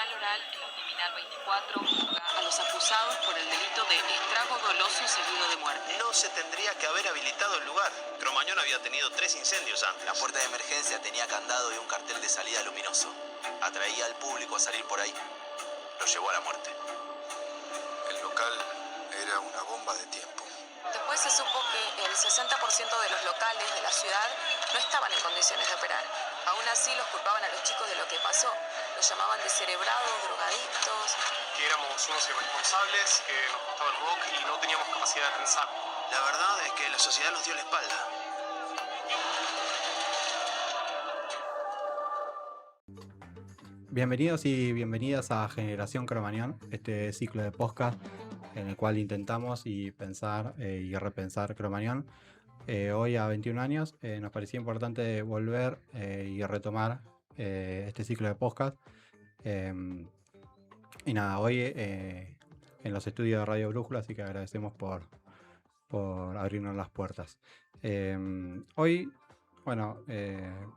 Oral en el Criminal 24 juzga a los acusados por el delito de estrago doloso seguido de muerte. No se tendría que haber habilitado el lugar. Cromañón había tenido 3 incendios antes. La puerta de emergencia tenía candado y un cartel de salida luminoso. Atraía al público a salir por ahí. Lo llevó a la muerte. El local era una bomba de tiempo. Después se supo que el 60% de los locales de la ciudad no estaban en condiciones de operar. Aún así los culpaban a los chicos de lo que pasó. Los llamaban descerebrados, drogadictos. Que éramos unos irresponsables, que nos gustaba el rock y no teníamos capacidad de pensar. La verdad es que la sociedad nos dio la espalda. Bienvenidos y bienvenidas a Generación Cromañón, este ciclo de podcast en el cual intentamos y pensar y repensar Cromañón. Hoy a 21 años nos parecía importante volver y retomar este ciclo de podcast. Y nada, hoy en los estudios de Radio Brújula, así que agradecemos por abrirnos las puertas. Hoy,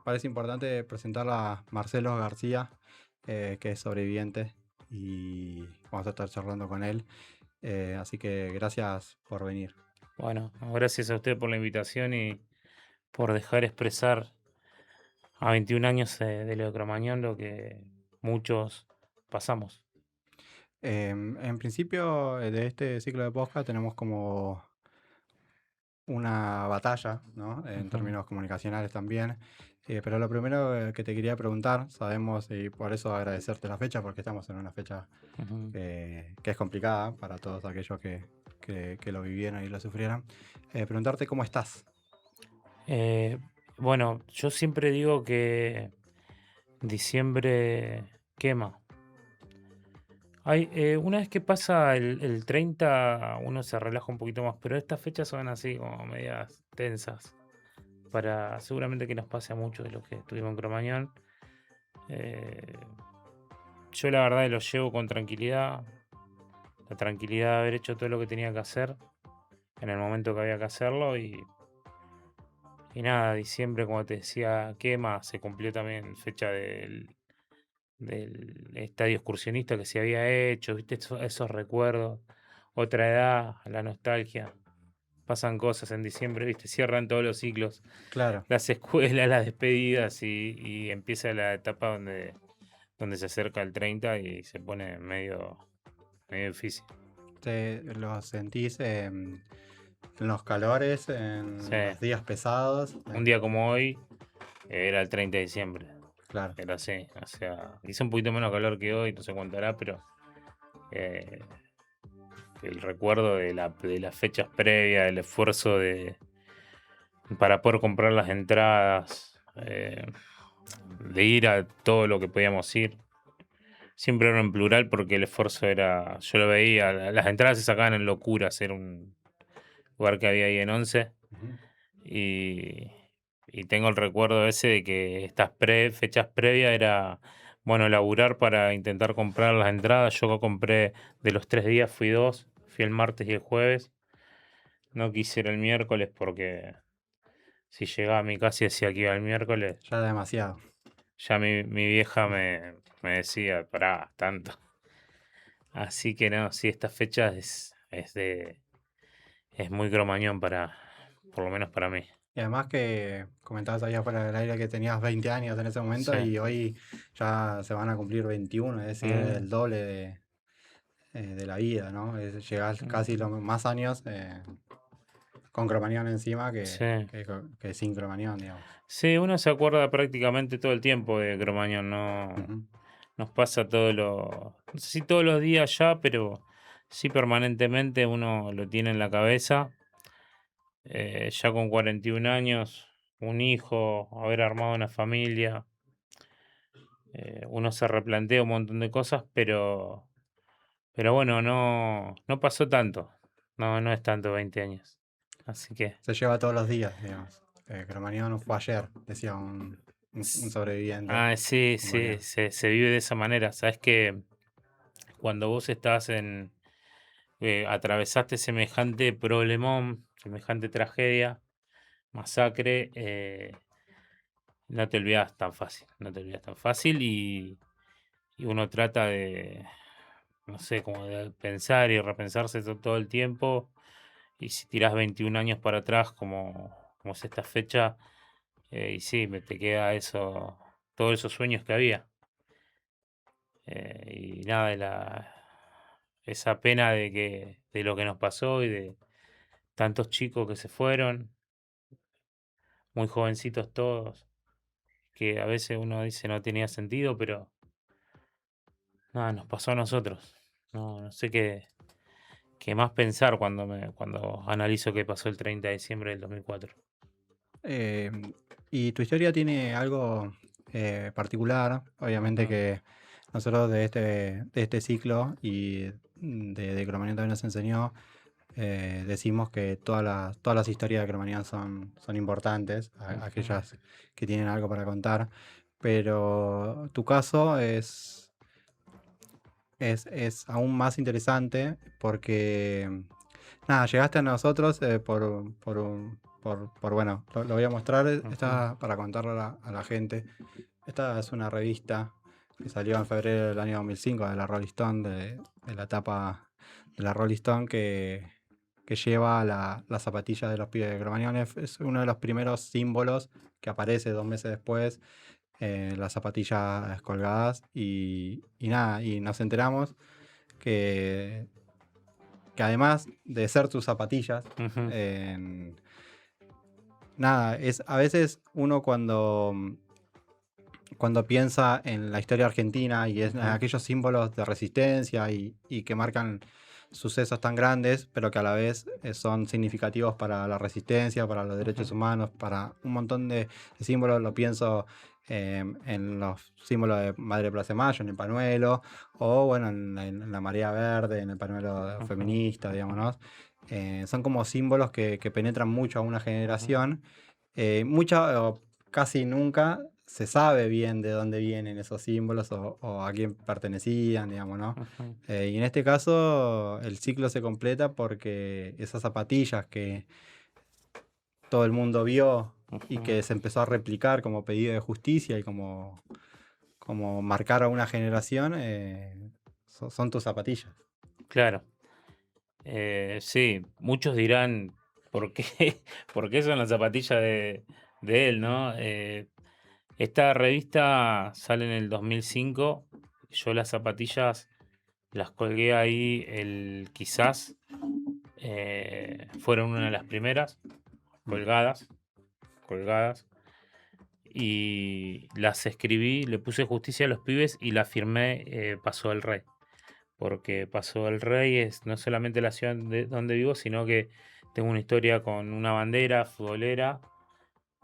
parece importante presentar a Marcelo García, que es sobreviviente, y vamos a estar charlando con él. Así que gracias por venir. Bueno, gracias a usted por la invitación y por dejar expresar a 21 años de lo de Cromañón lo que muchos pasamos. En principio de este ciclo de podcast tenemos como una batalla, ¿no? En términos comunicacionales también. Pero lo primero que te quería preguntar, sabemos, y por eso agradecerte la fecha, porque estamos en una fecha que es complicada para todos aquellos que lo vivieron y lo sufrieron. Preguntarte cómo estás. Bueno, yo siempre digo que diciembre quema. Una vez que pasa el 30, uno se relaja un poquito más, pero estas fechas son así como medias tensas. Seguramente que nos pase a muchos de los que estuvimos en Cromañón. Yo la verdad lo llevo con tranquilidad. La tranquilidad de haber hecho todo lo que tenía que hacer en el momento que había que hacerlo. Y nada, diciembre, como te decía, quema. Se cumplió también fecha del estadio excursionista que se había hecho. ¿Viste? Esos recuerdos. Otra edad, la nostalgia. Pasan cosas en diciembre, ¿viste? Cierran todos los ciclos. Claro. Las escuelas, las despedidas y empieza la etapa donde se acerca el 30 y se pone medio difícil. ¿Te lo sentís en los calores, en Sí. los días pesados? Un día como hoy era el 30 de diciembre. Claro. Era así, o sea, hizo un poquito menos calor que hoy, no sé cuánto hará, pero el recuerdo de las fechas previas, el esfuerzo para poder comprar las entradas, de ir a todo lo que podíamos ir. Siempre era en plural porque el esfuerzo era, yo lo veía, las entradas se sacaban en Locuras, era un lugar que había ahí en Once. Ujú. Y tengo el recuerdo ese de que estas fechas previas era, bueno, laburar para intentar comprar las entradas. Yo compré de los 3 días, fui 2, fui el martes y el jueves. No quise ir el miércoles porque si llegaba a mi casa y decía que iba el miércoles, Ya demasiado. ya mi vieja me decía, pará, tanto. Así que no, sí, estas fechas es muy Cromañón por lo menos para mí. Y además que comentabas ahí afuera del aire que tenías 20 años en ese momento, Sí. y hoy ya se van a cumplir 21, es decir, el doble de la vida, ¿no? Llegar casi los más años con Cromañón encima Sí. que sin Cromañón, digamos. Sí, uno se acuerda prácticamente todo el tiempo de Cromañón, ¿no? Ujú. Nos pasa no sé si todos los días ya, pero sí permanentemente uno lo tiene en la cabeza. Ya con 41 años, un hijo, haber armado una familia, uno se replantea un montón de cosas, pero bueno, no pasó tanto. No es tanto 20 años. Así que Se lleva todos los días, digamos. Cromañón fue ayer, decía un sobreviviente. sí, Bueno, se vive de esa manera. Sabes que cuando vos estás atravesaste semejante problemón, semejante tragedia, masacre, no te olvidas tan fácil, no te olvidas tan fácil y uno trata de, no sé, como de pensar y repensarse todo el tiempo. Y si tirás 21 años para atrás, como es esta fecha, y sí, te queda eso, todos esos sueños que había. Y nada, esa pena de lo que nos pasó y de tantos chicos que se fueron, muy jovencitos todos, que a veces uno dice no tenía sentido, pero nada, nos pasó a nosotros. No sé qué más pensar cuando analizo qué pasó el 30 de diciembre del 2004. Y tu historia tiene algo particular, obviamente Ujú, que nosotros de este ciclo y de Cromañón también nos enseñó, decimos que todas las historias de Cromañón son importantes, ujú, aquellas que tienen algo para contar, pero tu caso es aún más interesante porque, nada, llegaste a nosotros bueno, lo voy a mostrar, ujú, está para contarlo a la gente. Esta es una revista que salió en febrero del año 2005 de la Rolling Stone, de la etapa de la Rolling Stone que lleva la zapatilla de los pibes de Cromañón. Es uno de los primeros símbolos que aparece 2 meses después, las zapatillas colgadas y nada, y nos enteramos que, que además de ser tus zapatillas, ujú, nada, a veces uno cuando piensa en la historia argentina y en ujú, aquellos símbolos de resistencia y que marcan sucesos tan grandes, pero que a la vez son significativos para la resistencia, para los derechos ujú, humanos, para un montón de símbolos, lo pienso en los símbolos de Madre Plaza de Mayo, en el pañuelo, o bueno, en la marea verde, en el pañuelo ujú, feminista, digamos, ¿no? Son como símbolos que penetran mucho a una ujú, generación. O casi nunca se sabe bien de dónde vienen esos símbolos o a quién pertenecían, digamos, ¿no? ujú, Y en este caso el ciclo se completa porque esas zapatillas que todo el mundo vio y ujú. que se empezó a replicar como pedido de justicia y como marcar a una generación, son tus zapatillas. Claro. Sí, muchos dirán, ¿por qué, por qué son las zapatillas de él, no? Esta revista sale en el 2005. Yo las zapatillas las colgué ahí, quizás fueron una de las primeras Mm. colgadas, colgadas. Y las escribí, le puse justicia a los pibes y la firmé, Paso del Rey. Porque Paso del Rey es no solamente la ciudad donde vivo, sino que tengo una historia con una bandera futbolera,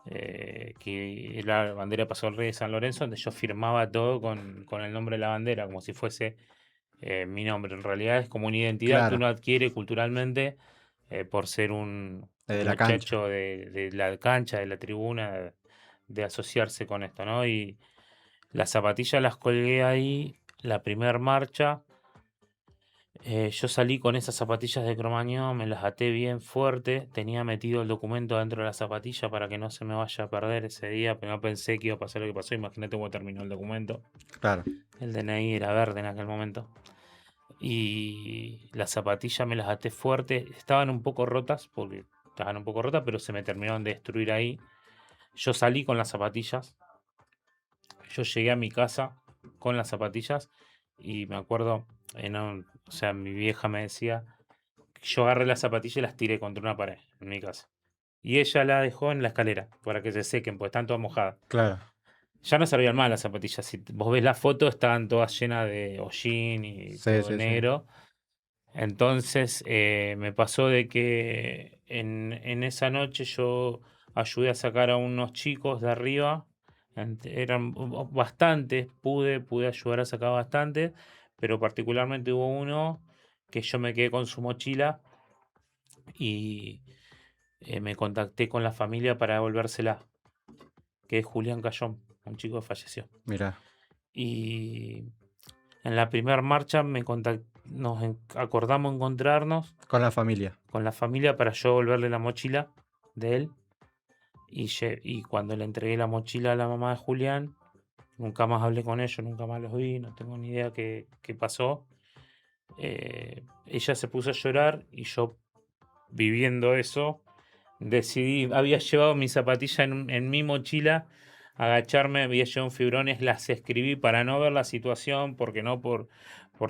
que es la bandera Paso del Rey de San Lorenzo, donde yo firmaba todo con el nombre de la bandera, como si fuese mi nombre. En realidad es como una identidad que Claro, uno adquiere culturalmente, por ser un desde la cancha. muchacho de la cancha, de la tribuna, de asociarse con esto, ¿no? Y las zapatillas las colgué ahí, la primer marcha. Yo salí con esas zapatillas de Cromañón, me las até bien fuerte, tenía metido el documento dentro de la zapatilla para que no se me vaya a perder ese día, pero no pensé que iba a pasar lo que pasó. Imagínate cómo terminó el documento. Claro, El DNI era verde en aquel momento. Y las zapatillas me las até fuerte, estaban un poco rotas, porque estaban un poco rotas, pero se me terminaron de destruir ahí. Yo salí con las zapatillas, yo llegué a mi casa con las zapatillas y me acuerdo, o sea, mi vieja me decía, yo agarré las zapatillas y las tiré contra una pared en mi casa. Y ella la dejó en la escalera para que se sequen, porque están todas mojadas. claro. Ya no servían más las zapatillas. Si vos ves la foto, estaban todas llenas de hollín y Sí, todo sí, sí. negro. Entonces me pasó de que en esa noche yo ayudé a sacar a unos chicos de arriba. Eran bastantes, pude ayudar a sacar bastantes, pero particularmente hubo uno que yo me quedé con su mochila y me contacté con la familia para devolvérsela, que es Julián Cayón, un chico que falleció. Mira, Y en la primera marcha acordamos encontrarnos con la familia. con la familia para yo devolverle la mochila de él. Y cuando le entregué la mochila a la mamá de Julián, nunca más hablé con ellos, nunca más los vi, no tengo ni idea qué pasó. Ella se puso a llorar y yo, viviendo eso, había llevado mi zapatilla en mi mochila, agacharme, había llevado un fibrones, las escribí para no ver la situación, porque no por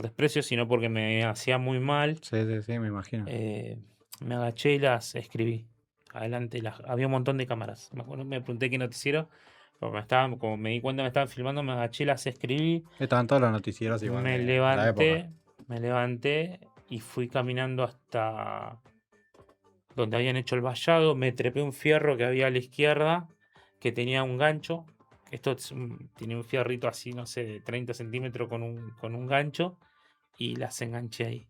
desprecio, sino porque me hacía muy mal. Sí, me imagino. Me agaché y las escribí. Adelante, había un montón de cámaras. Me acuerdo, me pregunté qué noticiero, porque como me di cuenta me estaban filmando, me agaché, las escribí. Estaban todos los noticieros igual Me de la época. levanté y fui caminando hasta donde habían hecho el vallado. Me trepé un fierro que había a la izquierda, que tenía un gancho. Esto tiene un fierrito así, no sé, de 30 centímetros con un gancho, y las enganché ahí.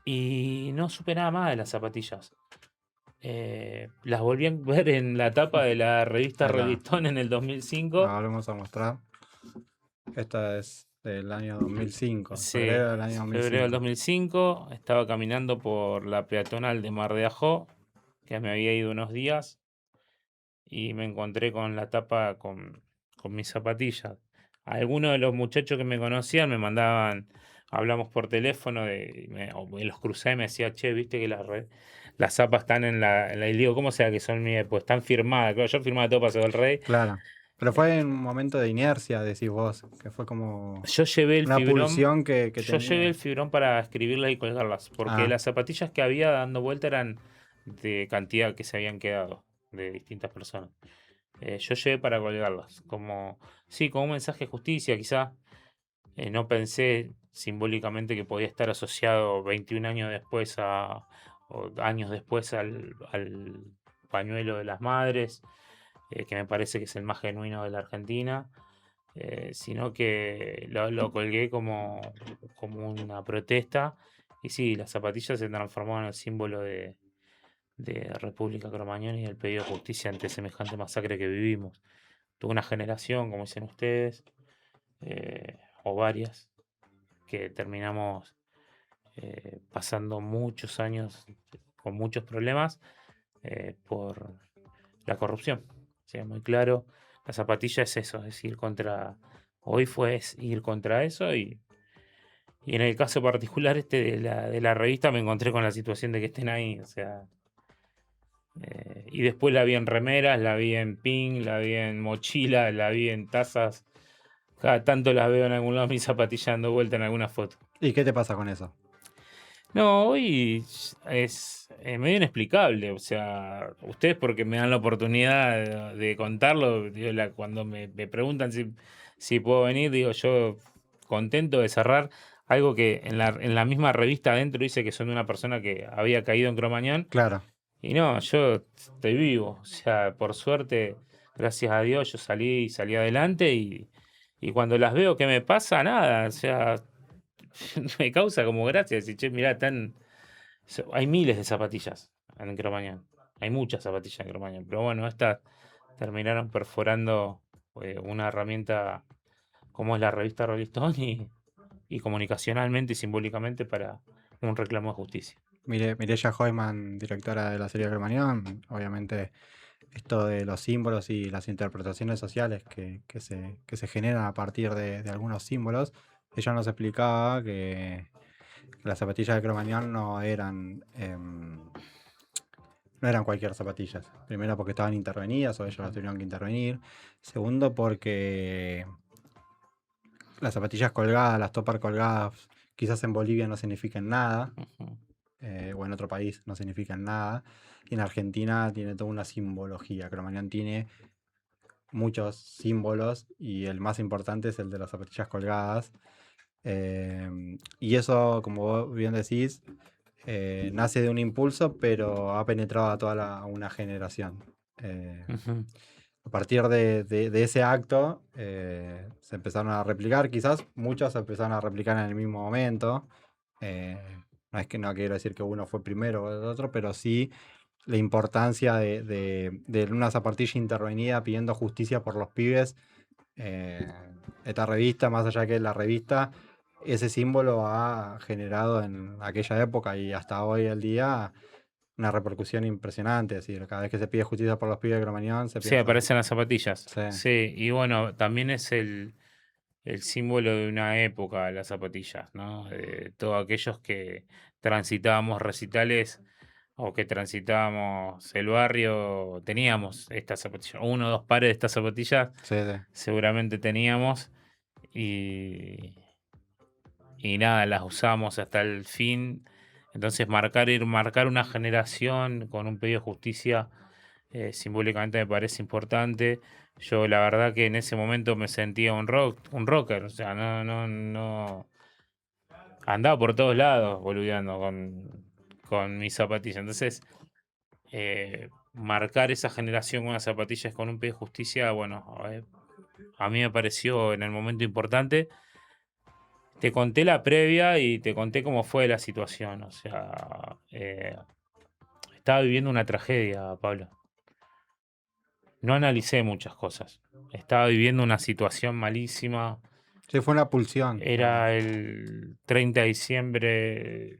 Y no supe nada más de las zapatillas. Las volví a ver en la tapa de la revista Ahí está. Rolling Stone en el 2005. Ahora vamos a mostrar. Esta es del año 2005. Sí, Febrero del año 2005. febrero del 2005. Estaba caminando por la peatonal de Mar de Ajó, que me había ido unos días, y me encontré con la tapa con mis zapatillas. Algunos de los muchachos que me conocían me mandaban, hablamos por teléfono, o me los crucé y me decía, che, viste que las zapas están y digo, ¿cómo sea que son mías? Pues están firmadas. Claro, yo firmaba todo Paseo del Rey. Claro. Pero fue en un momento de inercia, decís vos, que fue como Yo llevé el una fibrón. pulsión que Yo llevé tenía. el fibrón para escribirlas y colgarlas, porque las zapatillas que había dando vuelta eran de cantidad que se habían quedado de distintas personas. Yo llevé para colgarlas, como un mensaje de justicia, quizá. No pensé simbólicamente que podía estar asociado 21 años después o años después al pañuelo de las madres, que me parece que es el más genuino de la Argentina. Sino que lo colgué como una protesta. Y sí, las zapatillas se transformaron en el símbolo de República Cromañón y el pedido de justicia ante semejante masacre que vivimos. Tuve una generación, como dicen ustedes, o varias, que terminamos pasando muchos años con muchos problemas por la corrupción. O sea, muy claro, la zapatilla es eso, es ir contra. Hoy es ir contra eso, y en el caso particular de la revista me encontré con la situación de que estén ahí. O sea, y después la vi en remeras, la vi en pin, la vi en mochila, la vi en tazas. Cada tanto las veo en algún lado, mis zapatillas dando vuelta en alguna foto. ¿Y qué te pasa con eso? No, hoy es medio inexplicable. O sea, ustedes, porque me dan la oportunidad de contarlo, digo, cuando me preguntan si puedo venir, digo yo contento de cerrar algo que en la misma revista adentro dice que son de una persona que había caído en Cromañón. Claro. Y no, yo estoy vivo. O sea, por suerte, gracias a Dios, yo salí adelante, y cuando las veo, ¿qué me pasa? Nada. O sea, me causa como gracia decir, che, mirá, hay miles de zapatillas en Cromañón. Hay muchas zapatillas en Cromañón. Pero bueno, estas terminaron perforando una herramienta como es la revista Rolling Stone, y comunicacionalmente y simbólicamente para un reclamo de justicia. Mireya Hoyman, directora de la serie Cromañón, obviamente esto de los símbolos y las interpretaciones sociales que se generan a partir de algunos símbolos, ella nos explicaba que las zapatillas de Cromañón no eran cualquier zapatillas. Primero, porque estaban intervenidas o ellos las tuvieron que intervenir. Segundo, porque las zapatillas colgadas, las topper colgadas, quizás en Bolivia no significan nada. O en otro país no significan nada. Y en Argentina tiene toda una simbología. Cromañón tiene muchos símbolos y el más importante es el de las zapatillas colgadas. Y eso, como vos bien decís, nace de un impulso, pero ha penetrado a toda una generación. A partir de ese acto se empezaron a replicar, quizás muchos se empezaron a replicar en el mismo momento. No quiero decir que uno fue primero o el otro, pero sí la importancia de una zapatilla intervenida pidiendo justicia por los pibes. Esta revista, más allá que la revista, ese símbolo ha generado en aquella época y hasta hoy el día una repercusión impresionante. Es decir, cada vez que se pide justicia por los pibes de Cromañón, se Sí, piensa. aparecen las zapatillas. Sí. Sí, y bueno, también es el símbolo de una época, las zapatillas, ¿no? Todos aquellos que transitábamos recitales o que transitábamos el barrio, teníamos estas zapatillas, 1 o 2 pares de estas zapatillas, Sí, sí. seguramente teníamos, y nada, las usamos hasta el fin. Entonces marcar una generación con un pedido de justicia simbólicamente me parece importante. Yo la verdad que en ese momento me sentía un rocker, o sea, no andaba por todos lados boludeando con mis zapatillas. Entonces, marcar esa generación con las zapatillas con un pedido de justicia, bueno, a mí me pareció en el momento importante. Te conté la previa y te conté cómo fue la situación. O sea, estaba viviendo una tragedia, Pablo. No analicé muchas cosas. Estaba viviendo una situación malísima. Sí, fue una pulsión. Era el 30 de diciembre,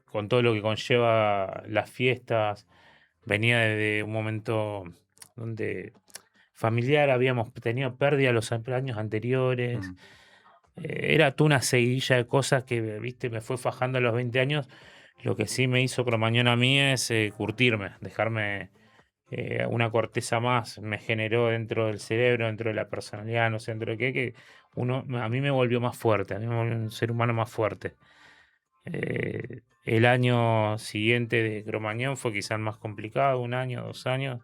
con todo lo que conlleva las fiestas. Venía de un momento donde familiar habíamos tenido pérdida los años anteriores. Mm. Era toda una seguidilla de cosas que, viste, me fue fajando a los 20 años. Lo que sí me hizo Cromañón a mí es curtirme, dejarme una corteza más. Me generó dentro del cerebro, dentro de la personalidad, no sé dentro de qué, que a mí me volvió más fuerte, a mí me volvió un ser humano más fuerte. El año siguiente de Cromañón fue quizás más complicado, 1 año, 2 años.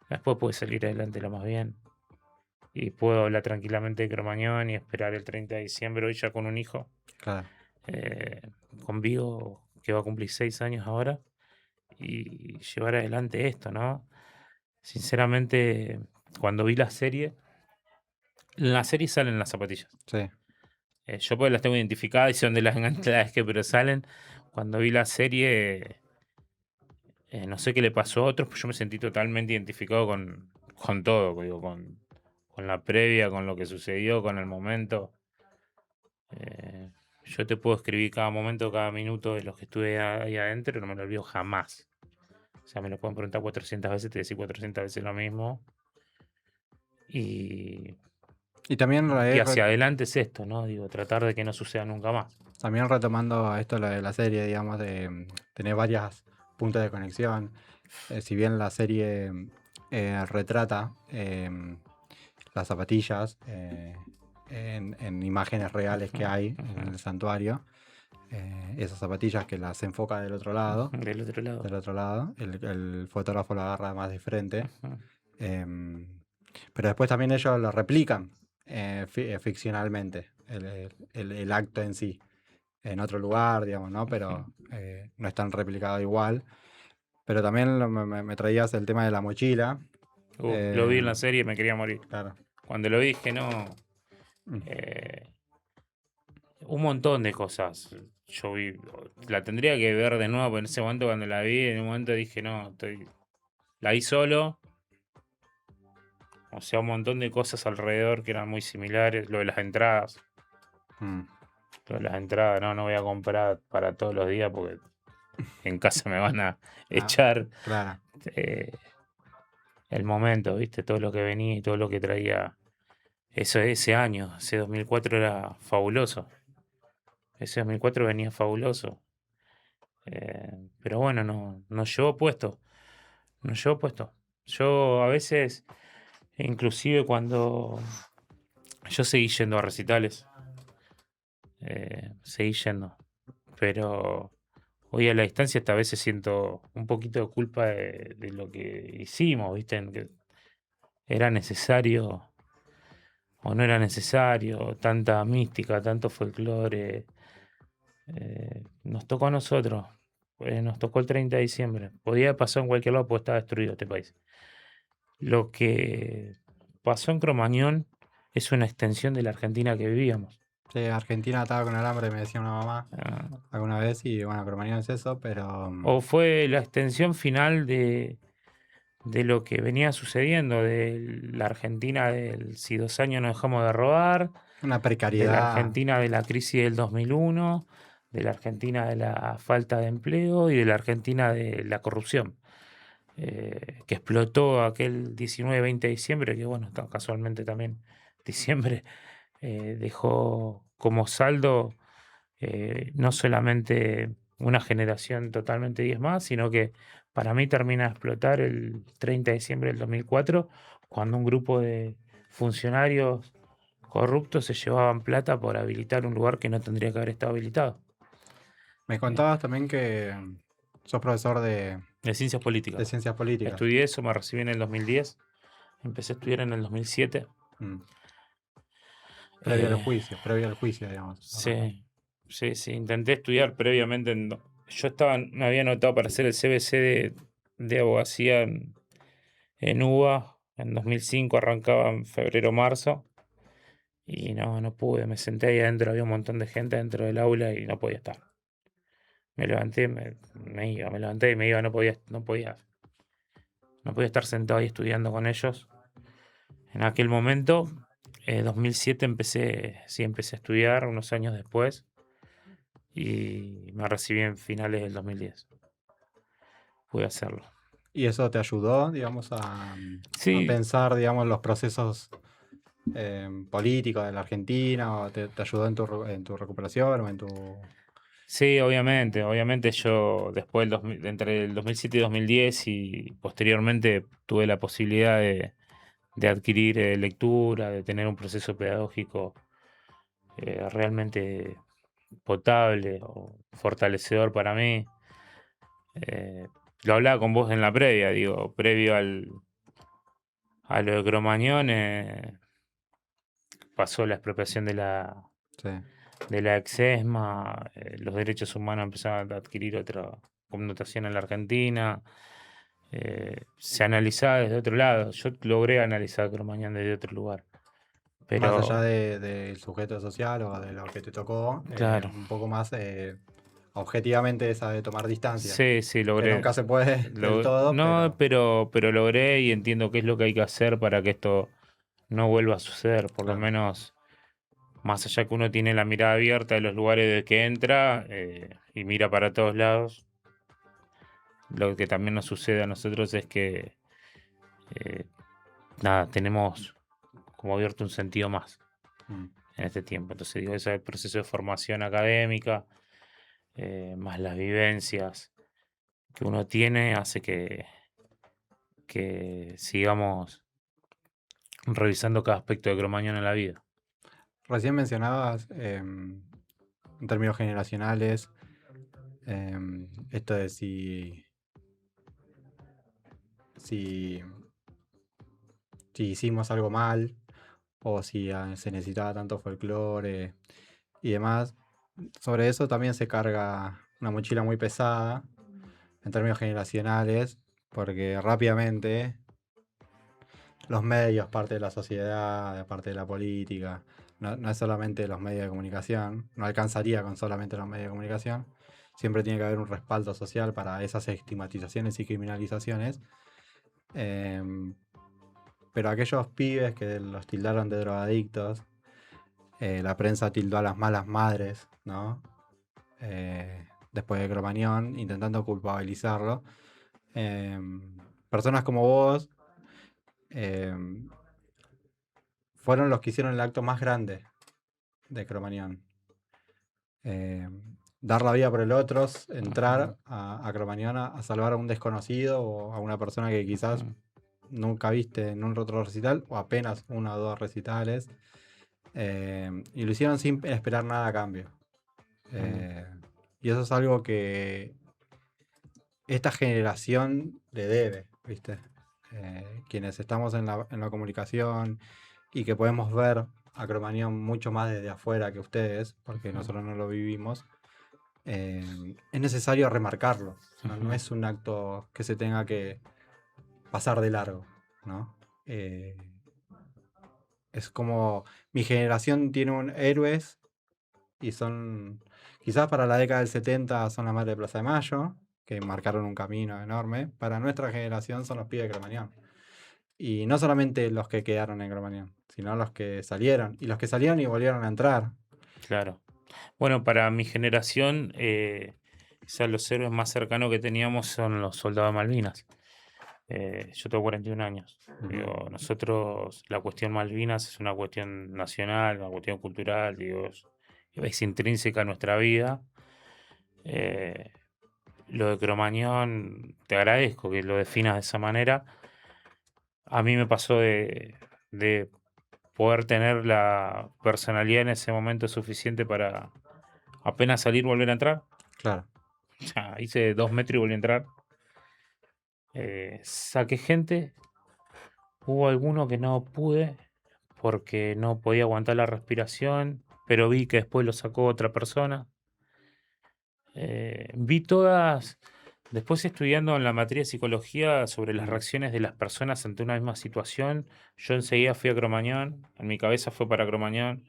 Después pude salir adelante lo más bien. Y puedo hablar tranquilamente de Cromañón y esperar el 30 de diciembre, hoy ya con un hijo, Claro. con Vigo, que va a cumplir 6 años ahora, y llevar adelante esto, ¿no? Sinceramente, cuando vi la serie, en la serie salen las zapatillas. Sí. Yo pues las tengo identificadas y sé dónde las enganché, pero salen. Cuando vi la serie, no sé qué le pasó a otros, pues yo me sentí totalmente identificado con todo, digo, con la previa, con lo que sucedió, con el momento. Yo te puedo escribir cada momento, cada minuto de los que estuve ahí adentro, no me lo olvido jamás. O sea, me lo pueden preguntar 400 veces, te decís 400 veces lo mismo. Y también, hacia adelante es esto, ¿no? Digo, tratar de que no suceda nunca más. también retomando esto lo de la serie, digamos, de tener varios puntos de conexión. Si bien la serie retrata las zapatillas en imágenes reales que hay en el santuario, esas zapatillas que las enfoca del otro lado, Del otro lado. el fotógrafo lo agarra más de frente. Ujú. Pero después también ellos lo replican ficcionalmente, el acto en sí, en otro lugar, digamos, ¿no? Pero no es tan replicado igual. Pero también me traías el tema de la mochila. Lo vi en la serie y me quería morir. Claro. Cuando lo vi dije, no. Mm. Un montón de cosas. Yo vi, la tendría que ver de nuevo, pero en ese momento cuando la vi, en un momento dije, no, la vi solo. O sea, un montón de cosas alrededor que eran muy similares. Lo de las entradas. Mm. Lo de las entradas, no voy a comprar para todos los días porque en casa me van a echar. Claro. El momento, ¿viste? Todo lo que venía y todo lo que traía. Ese año, ese 2004 era fabuloso. Ese 2004 venía fabuloso. Pero bueno, no llevó puesto. No llevó puesto. Yo a veces, inclusive cuando yo seguí yendo a recitales, seguí yendo. Pero hoy a la distancia hasta a veces siento un poquito de culpa de lo que hicimos, ¿viste? En que era necesario o no era necesario, tanta mística, tanto folclore. Nos tocó a nosotros, nos tocó el 30 de diciembre. Podía pasar en cualquier lado porque estaba destruido este país. Lo que pasó en Cromañón es una extensión de la Argentina que vivíamos. Sí, Argentina estaba con alambre, me decía una mamá alguna vez, y bueno, Cromañón es eso, pero... O fue la extensión final de lo que venía sucediendo, de la Argentina del si 2 años no dejamos de robar, una de precariedad. la Argentina de la crisis del 2001, de la Argentina de la falta de empleo y de la Argentina de la corrupción, que explotó aquel 19-20 de diciembre, que bueno, casualmente también diciembre dejó como saldo no solamente una generación totalmente diezmada, sino que para mí termina de explotar el 30 de diciembre del 2004, cuando un grupo de funcionarios corruptos se llevaban plata por habilitar un lugar que no tendría que haber estado habilitado. Me contabas también que sos profesor de De ciencias políticas. ciencias políticas. Estudié eso, me recibí en el 2010, empecé a estudiar en el 2007. Mm. Previo al Eh, juicio, digamos. sí, intenté estudiar previamente. Yo me había anotado para hacer el CBC de abogacía en UBA en 2005, arrancaba en febrero-marzo, y no pude. Me senté ahí adentro, había un montón de gente dentro del aula y no podía estar. Me levanté, me iba, me levanté y me iba, no podía estar sentado ahí estudiando con ellos. En aquel momento, 2007, empecé a estudiar unos años después y me recibí en finales del 2010. Pude hacerlo. ¿Y eso te ayudó, digamos, a Sí, pensar, digamos, los procesos políticos de la Argentina? ¿O te ayudó en tu recuperación o en tu...? sí, obviamente yo después entre el 2007 y 2010 y posteriormente tuve la posibilidad de adquirir lectura, de tener un proceso pedagógico realmente potable o fortalecedor para mí. Lo hablaba con vos en la previa, digo, previo a lo de Cromañón, pasó la expropiación de la Sí. Exesma, los derechos humanos empezaron a adquirir otra connotación en la Argentina, se analizaba desde otro lado. Yo logré analizar Cromañón desde otro lugar, Más pero allá del sujeto social o de lo que te tocó, claro, un poco más objetivamente esa de tomar distancia. sí, Que logré. nunca se puede del todo, No, pero pero logré y entiendo qué es lo que hay que hacer para que esto no vuelva a suceder, por lo claro. menos. Más allá que uno tiene la mirada abierta de los lugares de que entra y mira para todos lados, lo que también nos sucede a nosotros es que eh, nada, tenemos como abierto un sentido más Mm. en este tiempo. Entonces digo, ese proceso de formación académica, más las vivencias que uno tiene, hace que sigamos revisando cada aspecto de Cromañón en la vida. Recién mencionabas, en términos generacionales, esto de si, si hicimos algo mal o si se necesitaba tanto folclore y demás. Sobre eso también se carga una mochila muy pesada en términos generacionales, porque rápidamente los medios, parte de la sociedad, parte de la política, no es solamente los medios de comunicación, no alcanzaría con solamente los medios de comunicación, siempre tiene que haber un respaldo social para esas estigmatizaciones y criminalizaciones. Pero aquellos pibes que los tildaron de drogadictos, la prensa tildó a las malas madres, ¿no? Después de Cromañón, intentando culpabilizarlo. Personas como vos fueron los que hicieron el acto más grande de Cromañón. Dar la vida por el otro, entrar a Cromañón a salvar a un desconocido o a una persona que quizás nunca viste en un otro recital o apenas uno o dos recitales. Y lo hicieron sin esperar nada a cambio. Y eso es algo que esta generación le debe, ¿viste? Quienes estamos en la comunicación y que podemos ver a Cromañón mucho más desde afuera que ustedes, porque nosotros no lo vivimos, es necesario remarcarlo, ¿no? No es un acto que se tenga que pasar de largo, ¿no? Es como mi generación tiene héroes y son, quizás para la década del 70 son la Madre de Plaza de Mayo, que marcaron un camino enorme. Para nuestra generación son los pibes de Cromañón. Y no solamente los que quedaron en Cromañón, sino los que salieron. Y los que salieron y volvieron a entrar. Claro. Bueno, para mi generación, quizás los héroes más cercanos que teníamos son los soldados de Malvinas. Yo tengo 41 años. Digo, nosotros, la cuestión Malvinas es una cuestión nacional, una cuestión cultural, digo, es intrínseca a nuestra vida. Eh, lo de Cromañón, te agradezco que lo definas de esa manera. A mí me pasó de poder tener la personalidad en ese momento suficiente para apenas salir, volver a entrar. Claro, O sea, hice 2 metros y volví a entrar. Saqué gente. Hubo alguno que no pude porque no podía aguantar la respiración, pero vi que después lo sacó otra persona. Vi todas, después estudiando en la materia de psicología sobre las reacciones de las personas ante una misma situación, yo enseguida fui a Cromañón, en mi cabeza fue para Cromañón,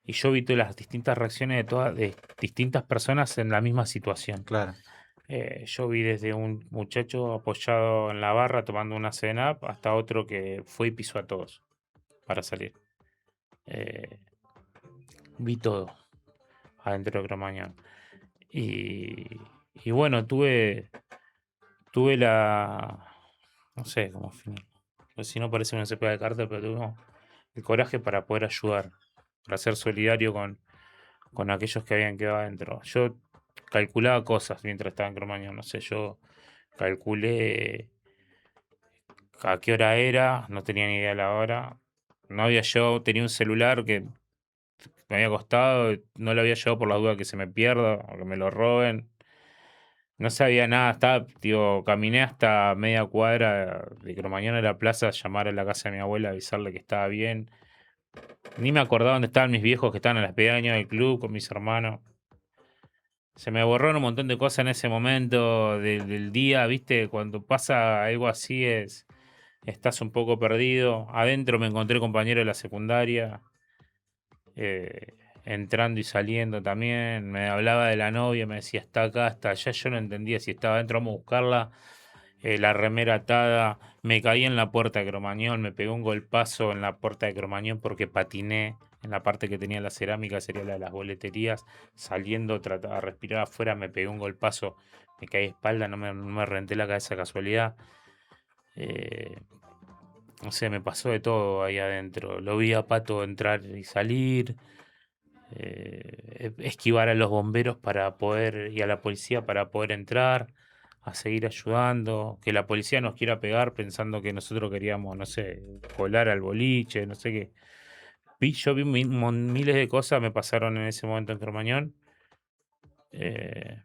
y yo vi todas las distintas reacciones de distintas personas en la misma situación. claro. Yo vi desde un muchacho apoyado en la barra tomando una 7-Up hasta otro que fue y pisó a todos para salir. Eh, Vi todo adentro de Cromañón. Y bueno, tuve la. No sé cómo finir. Pues si no parece una cepeda de carta, pero tuve el coraje para poder ayudar, para ser solidario con aquellos que habían quedado adentro. Yo calculaba cosas mientras estaba en Cromañón. No sé, yo calculé a qué hora era, no tenía ni idea de la hora. No había yo, tenía un celular que me había costado, no lo había llevado por la duda que se me pierda o que me lo roben. No sabía nada, caminé hasta media cuadra de Cromañón a la plaza, a llamar a la casa de mi abuela, avisarle que estaba bien. Ni me acordaba dónde estaban mis viejos que estaban en las pedañas del club con mis hermanos. Se me borraron un montón de cosas en ese momento del día, ¿viste? Cuando pasa algo así estás un poco perdido. Adentro me encontré compañero de la secundaria, eh, entrando y saliendo también. Me hablaba de la novia, me decía, está acá, está allá. Yo no entendía si estaba adentro, vamos a buscarla. La remera atada. Me caí en la puerta de Cromañón, me pegó un golpazo en la puerta de Cromañón porque patiné en la parte que tenía la cerámica, sería la de las boleterías. Saliendo, trataba de respirar afuera, me pegó un golpazo, me caí de espalda, no me renté la cabeza de casualidad. Eh, no sé, me pasó de todo ahí adentro. Lo vi a Pato entrar y salir, esquivar a los bomberos para poder, y a la policía para poder entrar, a seguir ayudando, que la policía nos quiera pegar pensando que nosotros queríamos, no sé, colar al boliche, no sé qué. Yo vi miles de cosas me pasaron en ese momento en Cromañón. Eh,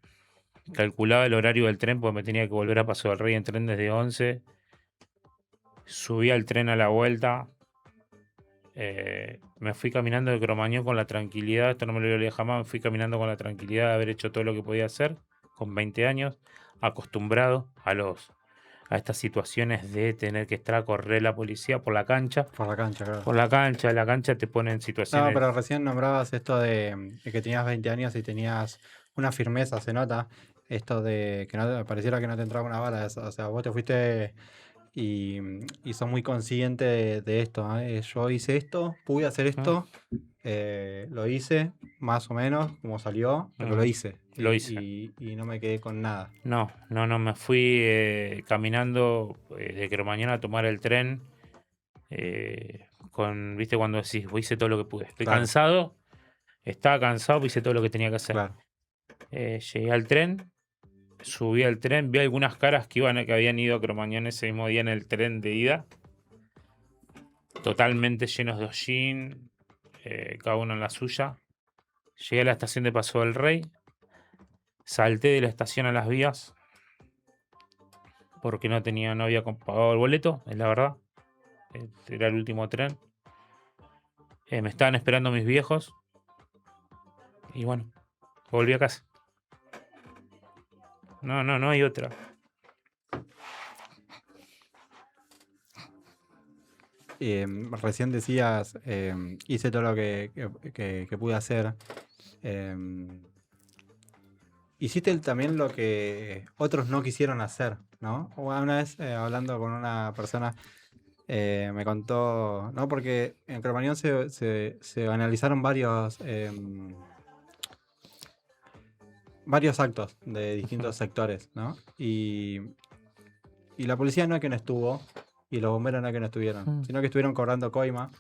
Calculaba el horario del tren porque me tenía que volver a Paso del Rey en tren desde 11. Subí al tren a la vuelta. Me fui caminando de Cromañón con la tranquilidad, esto no me lo olvidé jamás, me fui caminando con la tranquilidad de haber hecho todo lo que podía hacer, con 20 años, acostumbrado a estas situaciones de tener que estar a correr la policía por la cancha. Por la cancha, claro. Por la cancha te pone en No, situaciones. pero recién nombrabas esto de que tenías 20 años y tenías una firmeza, se nota. Esto de que no pareciera que no te entraba una bala. O sea, vos te fuiste y sos muy consciente de esto. Yo hice esto, pude hacer esto, lo hice más o menos como salió, pero lo hice. Lo hice. Y no me quedé con nada. No, me fui caminando de Cromañón a tomar el tren. ¿Viste cuando decís, hice todo lo que pude? Estoy Claro. cansado, estaba cansado, hice todo lo que tenía que hacer. Claro. Llegué al tren, subí al tren, vi algunas caras que habían ido a Cromañón ese mismo día en el tren de ida, totalmente llenos de hollín, cada uno en la suya. Llegué a la estación de Paso del Rey, salté de la estación a las vías porque no había pagado el boleto, es la verdad. Era el último tren. Me estaban esperando mis viejos y bueno, volví a casa. No hay otra. Recién decías, hice todo lo que pude hacer. Hiciste también lo que otros no quisieron hacer, ¿no? Una vez hablando con una persona me contó, ¿no? Porque en Cromañón se analizaron varios varios actos de distintos sectores, ¿no? Y la policía no es que no estuvo, y los bomberos no es que no estuvieron, sino que estuvieron cobrando coima.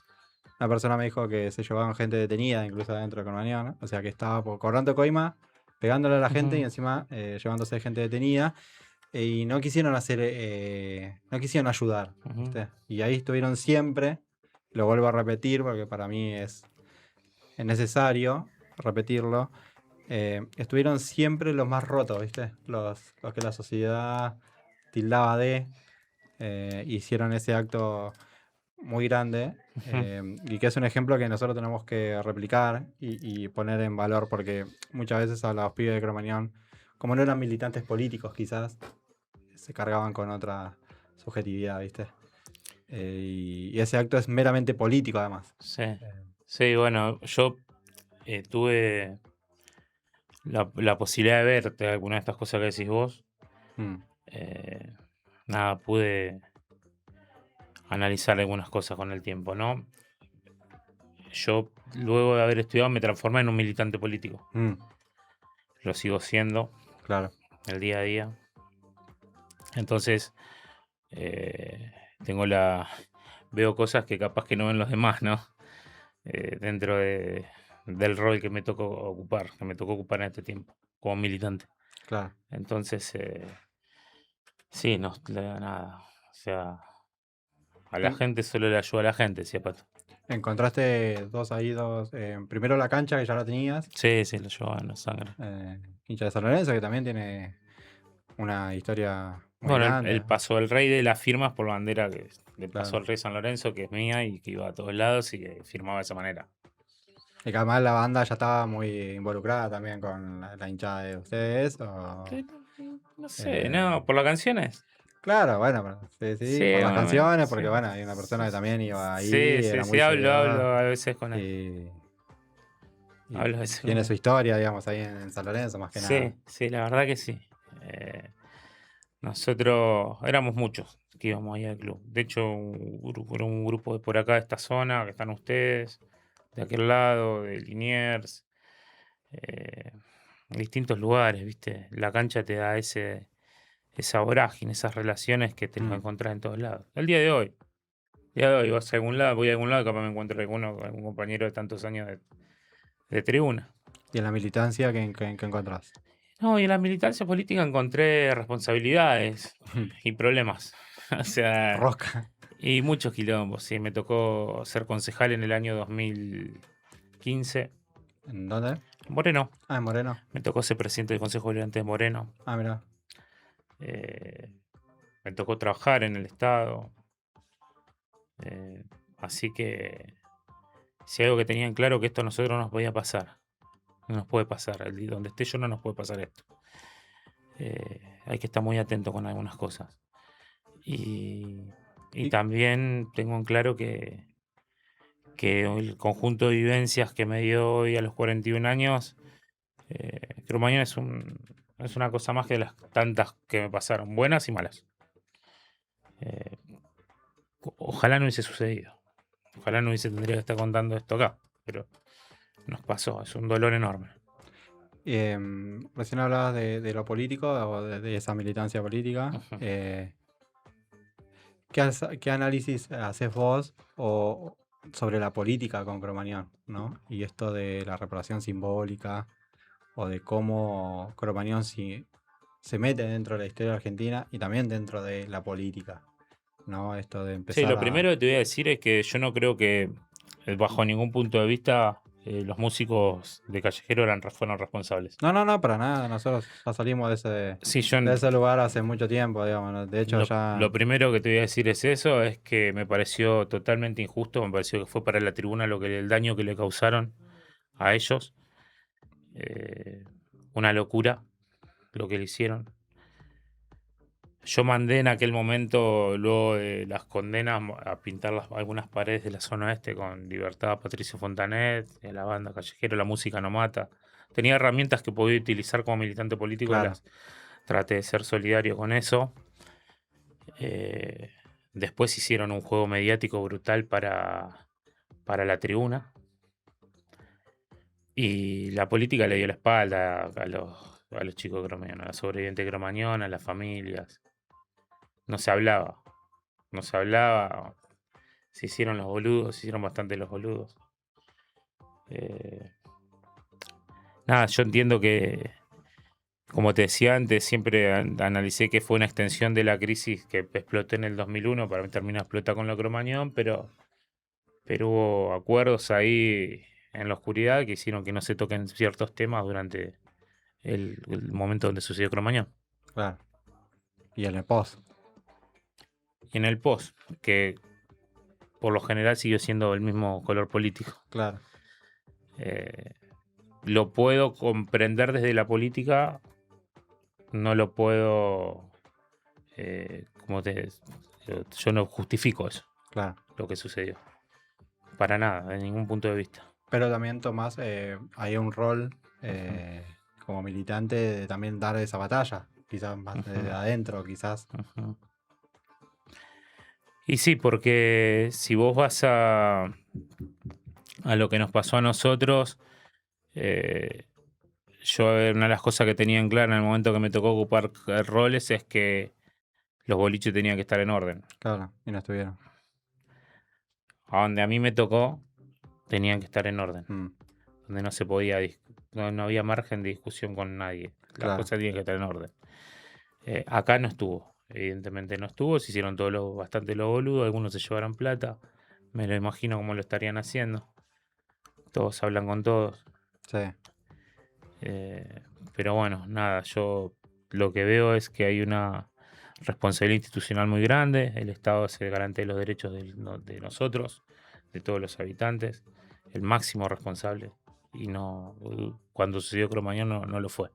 Una persona me dijo que se llevaban gente detenida, incluso adentro de Cromañón, ¿no? O sea que estaba cobrando coima, pegándole a la gente y encima llevándose gente detenida. Y no quisieron no quisieron ayudar, ¿viste? Y ahí estuvieron siempre, lo vuelvo a repetir porque para mí es necesario repetirlo. Estuvieron siempre los más rotos, ¿viste? Los que la sociedad tildaba de, hicieron ese acto muy grande, y que es un ejemplo que nosotros tenemos que replicar y poner en valor, porque muchas veces a los pibes de Cromañón, como no eran militantes políticos quizás, se cargaban con otra subjetividad, ¿viste? Y ese acto es meramente político además. Sí. Sí, bueno, yo tuve la posibilidad de verte alguna de estas cosas que decís vos. Mm, Nada, pude analizar algunas cosas con el tiempo, ¿no? Yo, luego de haber estudiado, me transformé en un militante político. Lo sigo siendo claro. el día a día. Entonces, veo cosas que capaz que no ven los demás, ¿no? Dentro del rol que me tocó ocupar en este tiempo, como militante. Claro. Entonces, sí, no le da nada. O sea, a la gente solo le ayuda a la gente, decía Pato. Encontraste dos ahí, primero la cancha que ya la tenías. Sí, lo llevaba en la sangre. Hincha de San Lorenzo, que también tiene una historia muy Bueno, grande. el paso del rey de las firmas por bandera que le pasó Claro. al rey San Lorenzo, que es mía y que iba a todos lados y que firmaba de esa manera. Y que además la banda ya estaba muy involucrada también con la hinchada de ustedes. No sé, no, por las canciones. Claro, bueno, sí, Sí, por las bueno, canciones, porque sí. bueno, hay una persona que también iba ahí, Sí, era muy hablo seguidor, a veces con él. y Hablo a veces con tiene él. su historia, digamos, ahí en San Lorenzo, más que nada. Sí, la verdad que sí. Nosotros éramos muchos que íbamos ahí al club. De hecho, era un grupo de por acá, de esta zona, que están ustedes, de aquel lado, de Liniers, distintos lugares, ¿viste? La cancha te da esa vorágine, esas relaciones que te las encontrás en todos lados. El día de hoy. Vas a algún lado, voy a algún lado, capaz me encuentro algún compañero de tantos años de tribuna. ¿Y en la militancia qué encontrás? No, y en la militancia política encontré responsabilidades y problemas. O sea, Rosca. y muchos quilombos. Sí, me tocó ser concejal en el año 2015. ¿En dónde? En Moreno. Ah, en Moreno. Me tocó ser presidente del Consejo Deliberante de Moreno. Ah, mirá. Me tocó trabajar en el Estado. Así que si algo que tenían claro, que esto a nosotros no nos podía pasar. No nos puede pasar. Donde esté yo no nos puede pasar esto. Hay que estar muy atento con algunas cosas. Y también tengo en claro que el conjunto de vivencias que me dio hoy a los 41 años, Cromañón es una cosa más que las tantas que me pasaron, buenas y malas. Ojalá no hubiese sucedido. Ojalá no hubiese tendría que estar contando esto acá. Pero nos pasó, es un dolor enorme. Recién hablabas de lo político o de esa militancia política. ¿Qué análisis haces vos sobre la política con Cromañón, ¿no? Y esto de la reparación simbólica o de cómo Cromañón se mete dentro de la historia argentina y también dentro de la política, ¿no? Esto de empezar. Sí, lo primero que te voy a decir es que yo no creo que, bajo ningún punto de vista, los músicos de Callejero fueron responsables. No, para nada. Nosotros ya salimos de ese lugar hace mucho tiempo, digamos, ¿no? De hecho, Lo primero que te voy a decir es eso, es que me pareció totalmente injusto, me pareció que fue para la tribuna el daño que le causaron a ellos. Una locura lo que le hicieron. Yo mandé en aquel momento, luego de las condenas, a pintar algunas paredes de la zona oeste con Libertad, Patricio Fontanet, la banda Callejero, La Música No Mata. Tenía herramientas que podía utilizar como militante político, claro. Traté de ser solidario con eso. Después hicieron un juego mediático brutal para la tribuna. Y la política le dio la espalda a a los chicos de Cromañón, a la sobreviviente de Cromañón, a las familias. No se hablaba. No se hablaba. Se hicieron los boludos, se hicieron bastante los boludos. Nada, yo entiendo que, como te decía antes, siempre analicé que fue una extensión de la crisis que explotó en el 2001. Para mí terminó de explotar con lo Cromañón, pero hubo acuerdos ahí en la oscuridad que hicieron que no se toquen ciertos temas durante el momento donde sucedió Cromañón. Claro. Y en el post. Y en el post, que por lo general siguió siendo el mismo color político. Claro. Lo puedo comprender desde la política, no lo puedo... yo no justifico eso, Claro. lo que sucedió. Para nada, de ningún punto de vista. Pero también, Tomás, hay un rol como militante de también dar esa batalla. Quizás más de adentro, quizás. Ujú. Y sí, porque si vos vas a lo que nos pasó a nosotros, yo una de las cosas que tenía en claro en el momento que me tocó ocupar roles es que los boliches tenían que estar en orden. Claro, y no estuvieron. A donde a mí me tocó, tenían que estar en orden. Mm, Donde no se podía, no había margen de discusión con nadie. Las Claro. cosas tenían que estar en orden. Acá no estuvo, evidentemente no estuvo. Se hicieron bastante lo boludo. Algunos se llevaron plata. Me lo imagino cómo lo estarían haciendo. Todos hablan con todos. sí, Pero bueno, nada, yo lo que veo es que hay una responsabilidad institucional muy grande. El Estado es el garante de los derechos de nosotros, de todos los habitantes, el máximo responsable. Y no, cuando sucedió Cromañón no lo fue.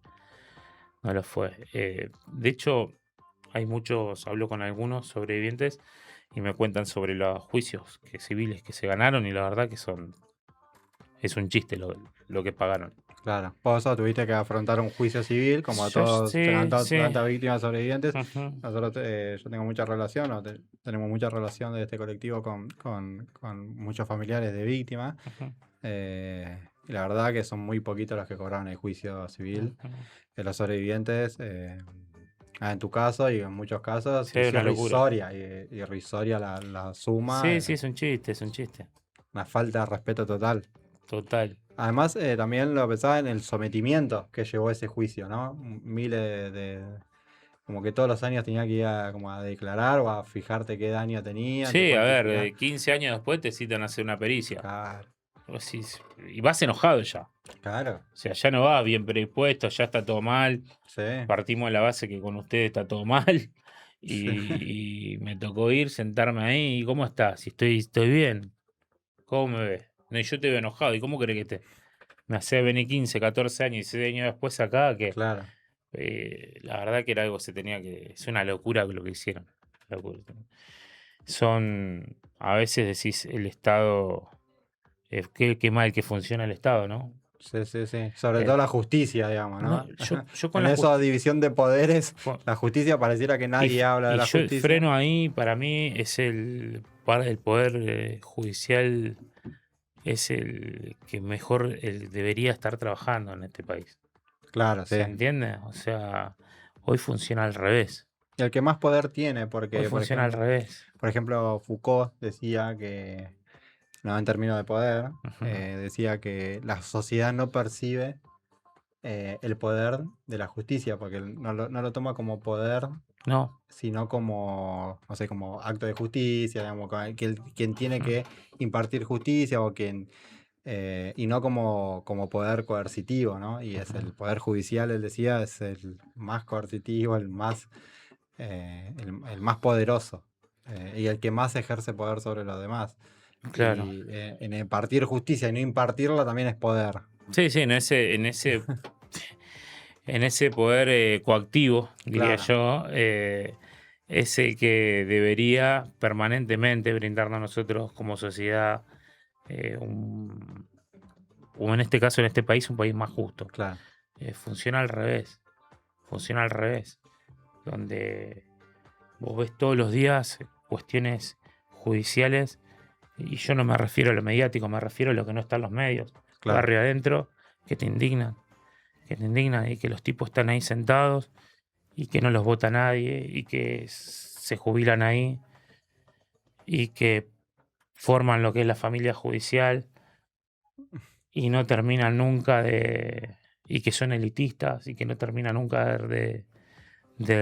No lo fue. De hecho, hablo con algunos sobrevivientes y me cuentan sobre los juicios civiles que se ganaron, y la verdad que es un chiste lo que pagaron. claro. Vos tuviste que afrontar un juicio civil, como a todos, Sí. tantas víctimas sobrevivientes. Ujú. Nosotros, yo tengo mucha relación, tenemos mucha relación de este colectivo con muchos familiares de víctimas. Ujú. Y la verdad que son muy poquitos los que cobraron el juicio civil. Ujú. De los sobrevivientes, en tu caso y en muchos casos, Sí, es una locura. irrisoria la suma. Sí, es un chiste. Una falta de respeto total. Total. Además, también lo pensaba en el sometimiento que llevó ese juicio, ¿no? Miles como que todos los años tenía que ir como a declarar o a fijarte qué daño tenía. Sí, te a ver, cuantificar. 15 años después te citan a hacer una pericia. Claro, Vos decís, y vas enojado ya. claro, O sea, ya no vas bien predispuesto, ya está todo mal. sí. Partimos de la base que con ustedes está todo mal. Y me tocó sentarme ahí. ¿Y cómo estás? Si estoy bien. ¿Cómo me ves? No, y yo te veo enojado. ¿Y cómo crees que me hace venir 15, 14 años y 6 años después acá? Que Claro, la verdad que era algo es una locura lo que hicieron. Locura. A veces decís, el Estado, qué mal que funciona el Estado, ¿no? sí. Sobre todo la justicia, digamos, ¿no? No, yo con En la esa división de poderes, Con- la justicia pareciera que nadie habla de la yo el justicia. freno ahí, para mí, es el poder judicial, es el que mejor debería estar trabajando en este país. Claro, sí. ¿Se entiende? O sea, hoy funciona al revés. Y el que más poder tiene, porque, Hoy por funciona al ejemplo, revés. Foucault decía que, no en términos de poder, Ujú. decía que la sociedad no percibe el poder de la justicia, porque no lo toma como poder, No. sino como, no sé, como acto de justicia, digamos, quien tiene que impartir justicia o quien, y no como poder coercitivo, ¿no? Y es el poder judicial, él decía, es el más coercitivo, el más poderoso, y el que más ejerce poder sobre los demás. Claro. Y en impartir justicia y no impartirla también es poder. Sí, en ese poder coactivo, diría yo, es el que debería permanentemente brindarnos a nosotros como sociedad, o en este caso, en este país, un país más justo. Claro, Funciona al revés. Donde vos ves todos los días cuestiones judiciales, y yo no me refiero a lo mediático, me refiero a lo que no está en los medios, claro. barrio adentro, que te indignan. que te indigna, y que los tipos están ahí sentados y que no los vota nadie y que se jubilan ahí y que forman lo que es la familia judicial y no terminan nunca y que son elitistas y que no terminan nunca de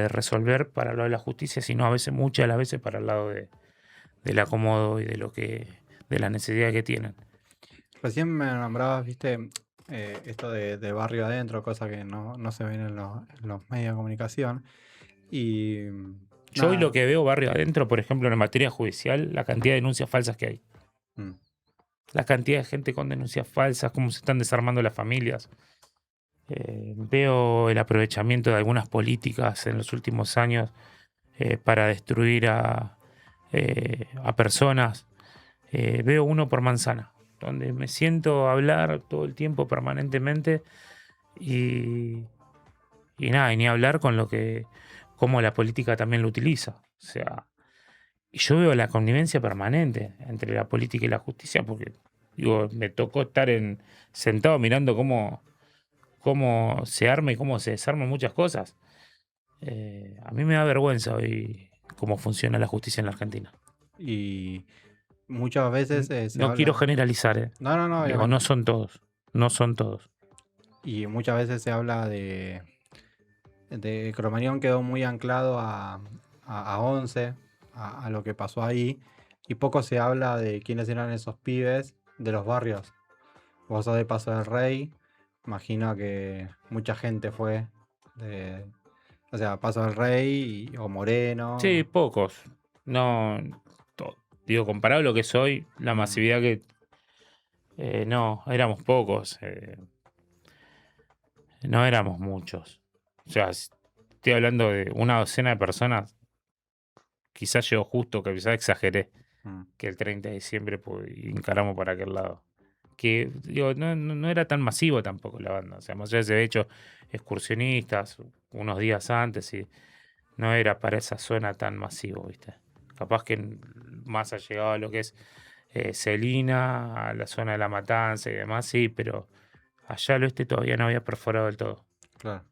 resolver para el lado de la justicia, sino a veces, muchas de las veces, para el lado del acomodo y de la necesidad que tienen. Recién me nombrabas, viste, esto de barrio adentro, cosa que no se ven en los medios de comunicación. Y Yo hoy nada. lo que veo barrio adentro, por ejemplo, en materia judicial, la cantidad de denuncias falsas que hay. Mm. La cantidad de gente con denuncias falsas, cómo se están desarmando las familias. Veo el aprovechamiento de algunas políticas en los últimos años para destruir a personas. Veo uno por manzana, donde me siento a hablar todo el tiempo permanentemente y nada, y ni hablar con cómo la política también lo utiliza. O sea, y yo veo la connivencia permanente entre la política y la justicia, porque digo, me tocó estar sentado mirando cómo se arma y cómo se desarman muchas cosas. A mí me da vergüenza hoy cómo funciona la justicia en la Argentina. Y muchas veces se No habla. quiero generalizar, No, Digo, obviamente. no son todos. No son todos. Y muchas veces se habla de Cromañón quedó muy anclado a 11, a lo que pasó ahí, y poco se habla de quiénes eran esos pibes de los barrios. Vos sos de Paso del Rey, imagino que mucha gente fue o sea, Paso del Rey o Moreno. Sí, pocos. No, digo, comparado a lo que soy, la masividad que... no, éramos pocos. No éramos muchos. O sea, estoy hablando de una docena de personas. Quizás llegó justo, que quizás exageré, que el 30 de diciembre encaramos para aquel lado. Que, digo, no era tan masivo tampoco la banda. O sea, más allá de ese hecho, excursionistas unos días antes, y no era para esa zona tan masivo, ¿viste? Capaz que más ha llegado a lo que es Celina, a la zona de La Matanza y demás, sí, pero allá al oeste todavía no había perforado del todo. Claro.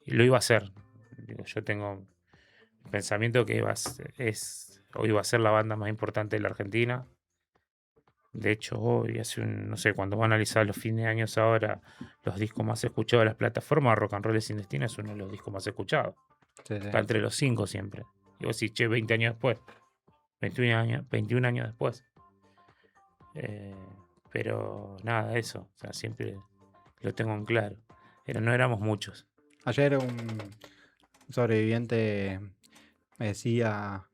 Y lo iba a hacer. Digo, yo tengo el pensamiento que hoy va a ser la banda más importante de la Argentina. De hecho, hoy, no sé, cuando van a analizar los fines de años ahora, los discos más escuchados de las plataformas, Rock and Roll Sin Destino es uno de los discos más escuchados. Sí, sí. Está entre los 5 siempre. Y vos decís, che, 20 años después. 21 años después. Pero nada, eso. O sea, siempre lo tengo en claro. No éramos muchos. Ayer un sobreviviente me decía,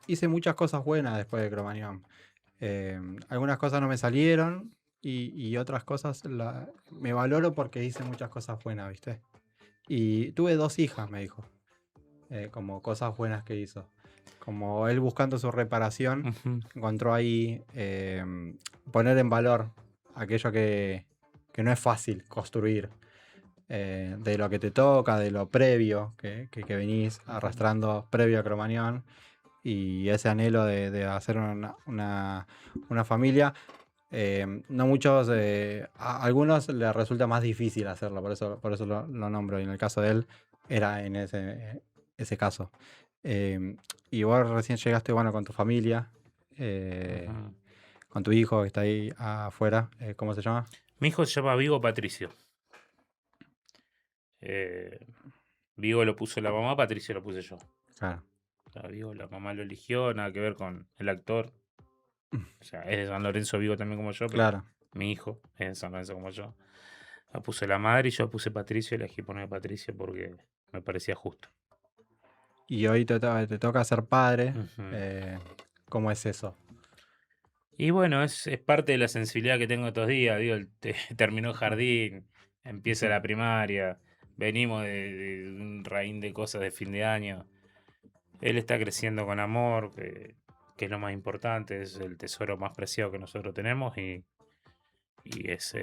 hice muchas cosas buenas después de Cromañón. Algunas cosas no me salieron y otras cosas me valoro porque hice muchas cosas buenas, ¿viste? Y tuve 2 hijas, me dijo, como cosas buenas que hizo. Como él buscando su reparación, encontró ahí poner en valor aquello que no es fácil construir. De lo que te toca, de lo previo que venís arrastrando previo a Cromañón, y ese anhelo de hacer una familia. No muchos, a algunos les resulta más difícil hacerlo, por eso lo nombro, y en el caso de él era en ese caso. Y vos recién llegaste, bueno, con tu familia, con tu hijo que está ahí afuera, ¿cómo se llama? Mi hijo se llama Vigo Patricio. Vigo lo puso la mamá, Patricio lo puse yo. Claro. Vigo, la mamá lo eligió, nada que ver con el actor. O sea, es de San Lorenzo Vigo también como yo, pero Claro. mi hijo es de San Lorenzo como yo. La puse la madre y yo puse Patricio, elegí poner Patricio porque me parecía justo. Y hoy te toca ser padre. Ujú. ¿Cómo es eso? Y bueno, es parte de la sensibilidad que tengo estos días. Digo, terminó el jardín, empieza la primaria, venimos de un raín de cosas de fin de año. Él está creciendo con amor, que es lo más importante, es el tesoro más preciado que nosotros tenemos y es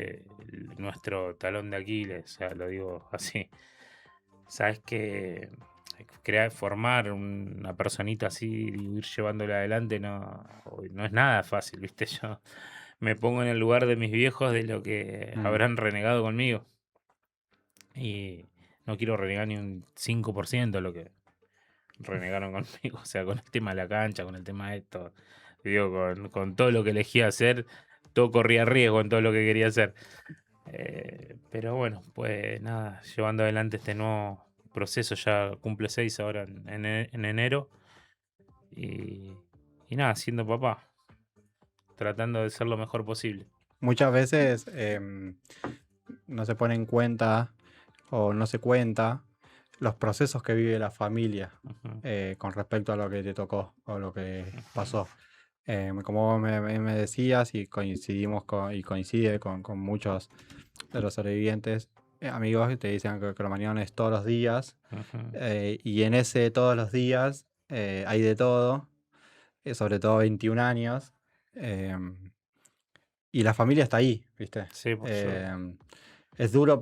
nuestro talón de Aquiles, o sea, lo digo así. Sabes que formar una personita así y ir llevándola adelante no es nada fácil, ¿viste? Yo me pongo en el lugar de mis viejos de lo que Mm. habrán renegado conmigo. Y no quiero renegar ni un 5% de lo que renegaron conmigo. O sea, con el tema de la cancha, con el tema de esto. Digo, con todo lo que elegí hacer, todo corría riesgo en todo lo que quería hacer. Pero bueno, pues nada, llevando adelante este nuevo proceso, ya cumple 6 ahora en enero. Y, y nada, siendo papá, tratando de ser lo mejor posible. Muchas veces no se pone en cuenta o no se cuenta los procesos que vive la familia Ujú, con respecto a lo que te tocó o lo que pasó. Como vos me decías y coincidimos y coincide con muchos de los sobrevivientes, amigos que te dicen que Cromañón es todos los días ujú. y en ese todos los días hay de todo, sobre todo 21 años. em, y la familia está ahí, ¿viste? Sí, por suerte. Es duro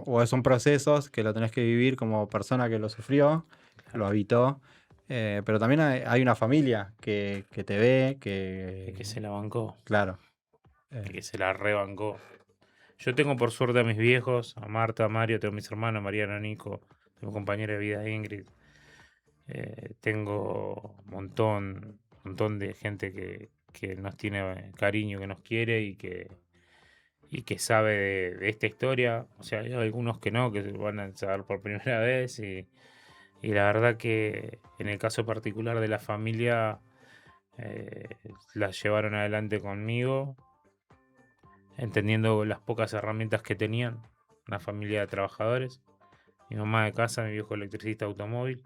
o son procesos que lo tenés que vivir como persona que lo sufrió, lo Claro. habitó, pero también hay una familia que te ve, Y que se la bancó. claro, Y eh, que se la rebancó. Yo tengo por suerte a mis viejos, a Marta, a Mario, tengo a mis hermanos, Mariano, Nico, tengo compañera de vida Ingrid. Tengo montón de gente que nos tiene cariño, que nos quiere y que sabe de esta historia. O sea, hay algunos que no, que van a saber por primera vez. Y la verdad que en el caso particular de la familia, eh, la llevaron adelante conmigo, entendiendo las pocas herramientas que tenían. Una familia de trabajadores. Mi mamá de casa, mi viejo electricista automóvil.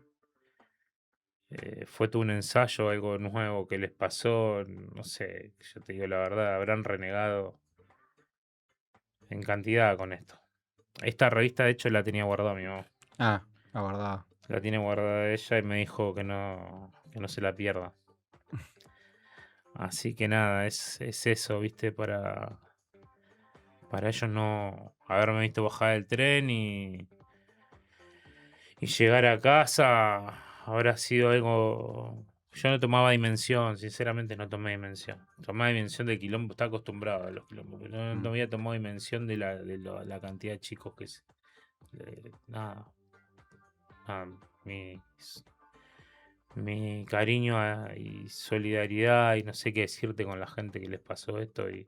Fue todo un ensayo, algo nuevo que les pasó, no sé, yo te digo la verdad, habrán renegado en cantidad con esto. Esta revista, de hecho, la tenía guardada mi mamá. la verdad. La tiene guardada ella y me dijo que no se la pierda. Así que nada, es eso, ¿viste? Para ellos no haberme visto bajar del tren y llegar a casa habrá sido algo. Yo no tomaba dimensión, sinceramente no tomé dimensión. Tomaba dimensión del quilombo, estaba acostumbrado a los quilombos, pero no Mm. había tomado dimensión de la cantidad de chicos que se. Nada, nada, mi cariño y solidaridad y no sé qué decirte con la gente que les pasó esto y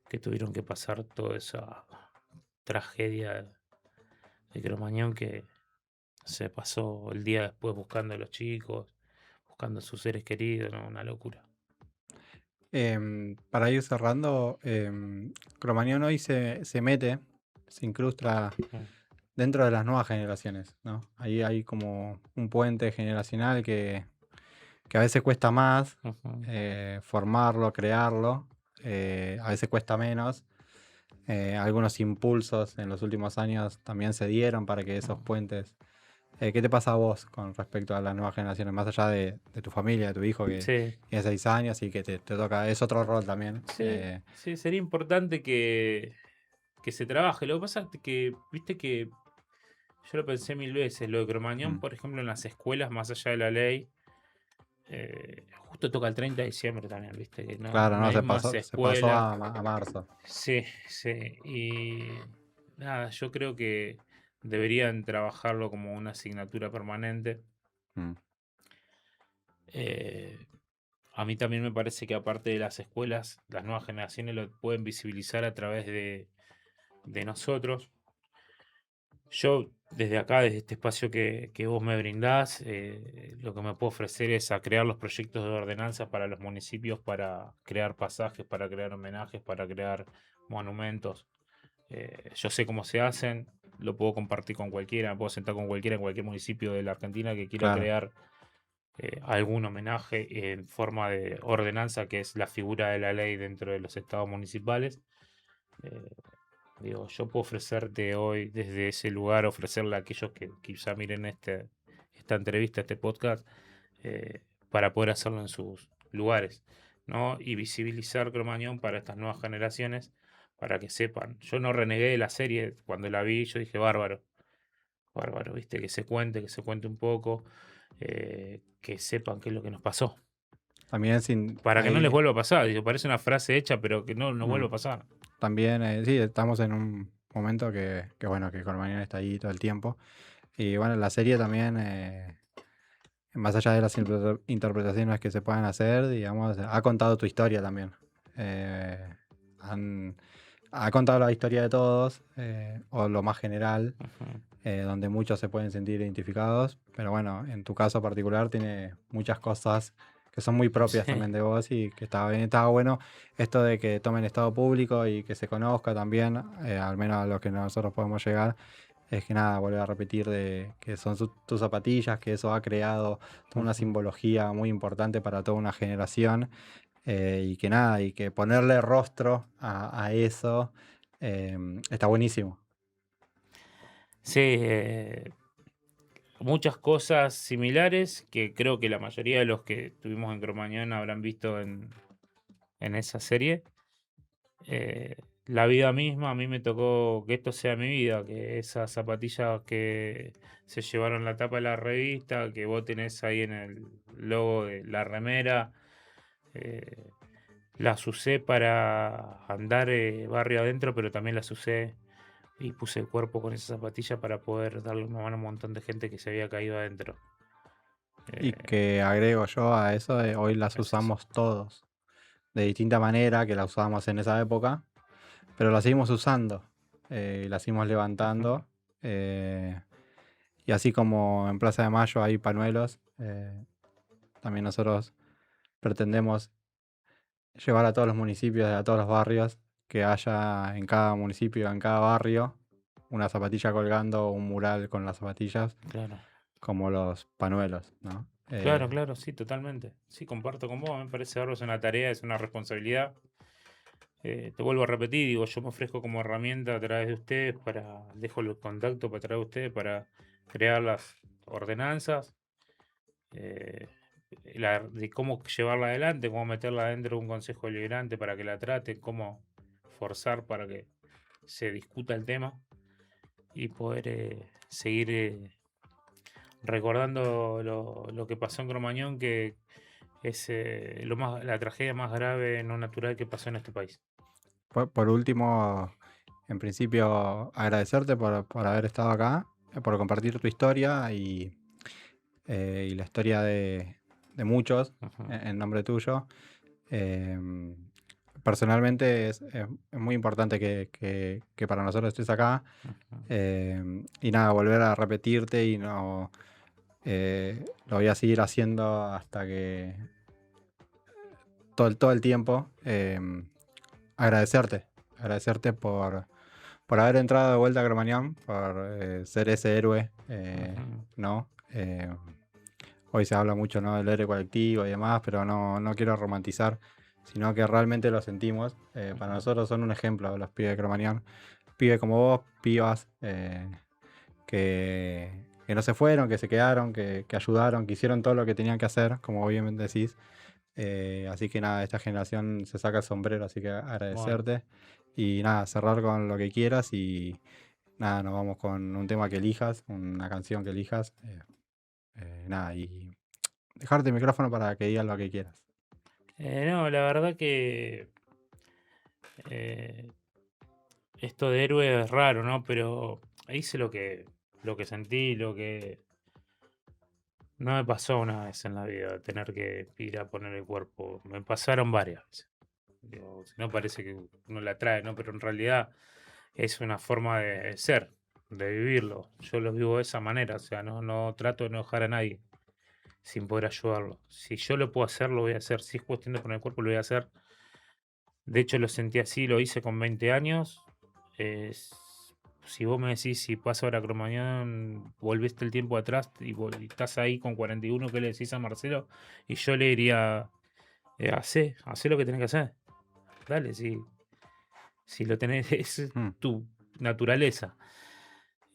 que tuvieron que pasar toda esa tragedia de Cromañón que se pasó el día después buscando a los chicos, buscando a sus seres queridos, ¿no? Una locura. Para ir cerrando, Cromañón hoy se mete, se incrusta Mm, dentro de las nuevas generaciones, ¿no? Ahí hay como un puente generacional que a veces cuesta más ujú, formarlo, crearlo, a veces cuesta menos. Algunos impulsos en los últimos años también se dieron para que esos mm. puentes. ¿Qué te pasa a vos con respecto a las nuevas generaciones? Más allá de tu familia, de tu hijo que Sí, tiene 6 años y que te toca, es otro rol también. sí, sí, sería importante que se trabaje. Lo que pasa es que, viste que yo lo pensé mil veces, lo de Cromañón, Mm. por ejemplo, en las escuelas, más allá de la ley, justo toca el 30 de diciembre también, viste, que no, Claro, no no, hay más se pasó escuela. a marzo. Sí, sí, y nada, yo creo que deberían trabajarlo como una asignatura permanente. Mm. Eh, a mí también me parece que aparte de las escuelas, las nuevas generaciones lo pueden visibilizar a través de nosotros. Yo, desde acá, desde este espacio que vos me brindás, lo que me puedo ofrecer es a crear los proyectos de ordenanza para los municipios, para crear pasajes, para crear homenajes, para crear monumentos. Yo sé cómo se hacen, lo puedo compartir con cualquiera, me puedo sentar con cualquiera en cualquier municipio de la Argentina que quiera Claro. crear algún homenaje en forma de ordenanza, que es la figura de la ley dentro de los estados municipales. Eh, Digo, yo puedo ofrecerte hoy desde ese lugar, ofrecerle a aquellos que quizá miren esta entrevista, este podcast, para poder hacerlo en sus lugares, ¿no? Y visibilizar Cromañón para estas nuevas generaciones, para que sepan. Yo no renegué de la serie, cuando la vi, yo dije, bárbaro, bárbaro, ¿viste? Que se cuente un poco, que sepan qué es lo que nos pasó. También sin para que no les ahí, vuelva a pasar. Digo, parece una frase hecha, pero que no vuelva a mm, pasar. también, sí, estamos en un momento que bueno, que Cromañón está ahí todo el tiempo. Y bueno, la serie también, más allá de las interpretaciones que se puedan hacer, digamos, ha contado tu historia también. Eh, han- ha contado la historia de todos, o lo más general, Ujú. donde muchos se pueden sentir identificados, pero bueno, en tu caso particular tiene muchas cosas que son muy propias Sí, también de vos y que estaba bien, estaba bueno esto de que tomen estado público y que se conozca también, al menos a lo que nosotros podemos llegar. Es que nada, volver a repetir de que son tus zapatillas, que eso ha creado toda una ujú. simbología muy importante para toda una generación, y que nada, y que ponerle rostro a eso, está buenísimo. Sí, muchas cosas similares que creo que la mayoría de los que estuvimos en Cromañón habrán visto en esa serie. Eh, la vida misma, a mí me tocó que esto sea mi vida, que esas zapatillas que se llevaron la tapa de la revista, que vos tenés ahí en el logo de la remera, eh, las usé para andar barrio adentro, pero también las usé y puse el cuerpo con esa zapatilla para poder darle una mano a un montón de gente que se había caído adentro. Y Eh, que agrego yo a eso, hoy las es eso. usamos todos, de distinta manera que las usábamos en esa época, pero las seguimos usando, y las seguimos Ujú. levantando. Y así como en Plaza de Mayo hay pañuelos, también nosotros pretendemos llevar a todos los municipios, a todos los barrios, que haya en cada municipio, en cada barrio, una zapatilla colgando, un mural con las zapatillas, Claro. como los pañuelos, ¿no? Claro, claro, sí, totalmente. Sí, comparto con vos, me parece ahora es una tarea, es una responsabilidad. Te vuelvo a repetir, digo, yo me ofrezco como herramienta a través de ustedes dejo los contactos para través de ustedes para crear las ordenanzas, eh, de cómo llevarla adelante, cómo meterla dentro de un consejo deliberante para que la trate, cómo forzar para que se discuta el tema y poder seguir recordando lo que pasó en Cromañón, que es la tragedia más grave no natural que pasó en este país. Por último, en principio, agradecerte por haber estado acá, por compartir tu historia y la historia de muchos Ujú. en nombre tuyo. Em, Personalmente es muy importante que para nosotros estés acá. Ujú. Y nada, volver a repetirte y no, lo voy a seguir haciendo hasta que todo el tiempo. Agradecerte por haber entrado de vuelta a Cromañón, por ser ese héroe, Ujú. ¿no? Hoy se habla mucho, ¿no?, del héroe colectivo y demás, pero no quiero romantizar, sino que realmente lo sentimos. Para Ujú. nosotros son un ejemplo los pibes de Cromañón. Pibes como vos, pibas, que no se fueron, que se quedaron, que ayudaron, que hicieron todo lo que tenían que hacer, como bien decís. Así que nada, esta generación se saca el sombrero, así que Bueno, agradecerte. Y nada, cerrar con lo que quieras y nada, nos vamos con un tema que elijas, una canción que elijas. Nada, y dejarte el micrófono para que digas lo que quieras. no, la verdad que eh, esto de héroe es raro, ¿no? Pero hice lo que sentí, no me pasó una vez en la vida tener que ir a poner el cuerpo. Me pasaron varias veces. Digo, si no parece que uno la trae, ¿no? Pero en realidad es una forma de ser, de vivirlo. Yo lo vivo de esa manera, o sea, no trato de enojar a nadie sin poder ayudarlo. Si yo lo puedo hacer, lo voy a hacer. Si es cuestión de poner el cuerpo, lo voy a hacer. De hecho, lo sentí así, lo hice con 20 años. Si vos me decís, si pasa ahora Cromañón, volviste el tiempo atrás y estás ahí con 41, ¿qué le decís a Marcelo? Y yo le diría, hacé lo que tenés que hacer. Dale, si lo tenés, es Mm. tu naturaleza.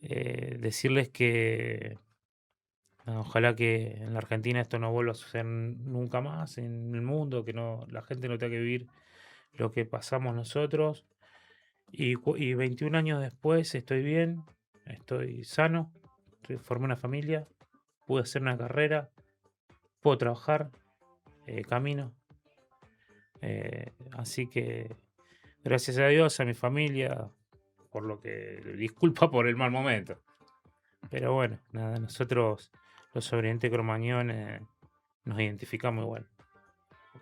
Decirles que ojalá que en la Argentina esto no vuelva a suceder nunca más en el mundo, que no, la gente no tenga que vivir lo que pasamos nosotros. Y 21 años después estoy bien, estoy sano, formé una familia, pude hacer una carrera, puedo trabajar, camino. Así que gracias a Dios, a mi familia, por lo que disculpa por el mal momento. Pero bueno, nada, nosotros los sobrevivientes de Cromañón nos identificamos igual.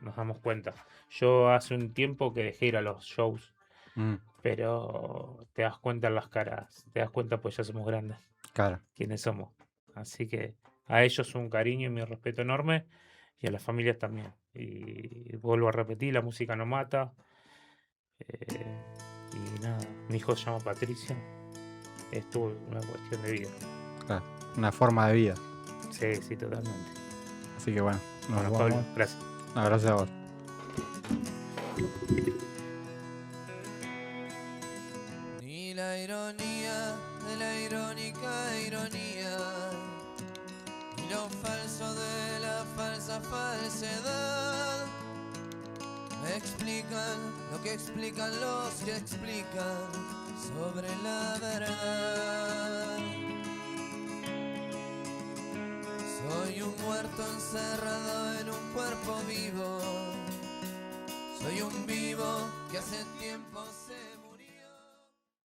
Nos damos cuenta. Yo hace un tiempo que dejé ir a los shows, Mm, pero te das cuenta en las caras, te das cuenta pues ya somos grandes, claro. quiénes somos. Así que a ellos un cariño y mi respeto enorme y a las familias también. Y vuelvo a repetir, la música no mata. Y nada, mi hijo se llama Patricio. Esto es una cuestión de vida. Claro. Una forma de vida. Sí, sí, totalmente. Así que bueno, nos Bueno, vamos. Pablo, gracias. No, gracias a vos. Ni la ironía de la irónica ironía, ni lo falso de la falsa falsedad, me explican lo que explican los que explican sobre la verdad. Soy un muerto encerrado en un cuerpo vivo, soy un vivo que hace tiempo se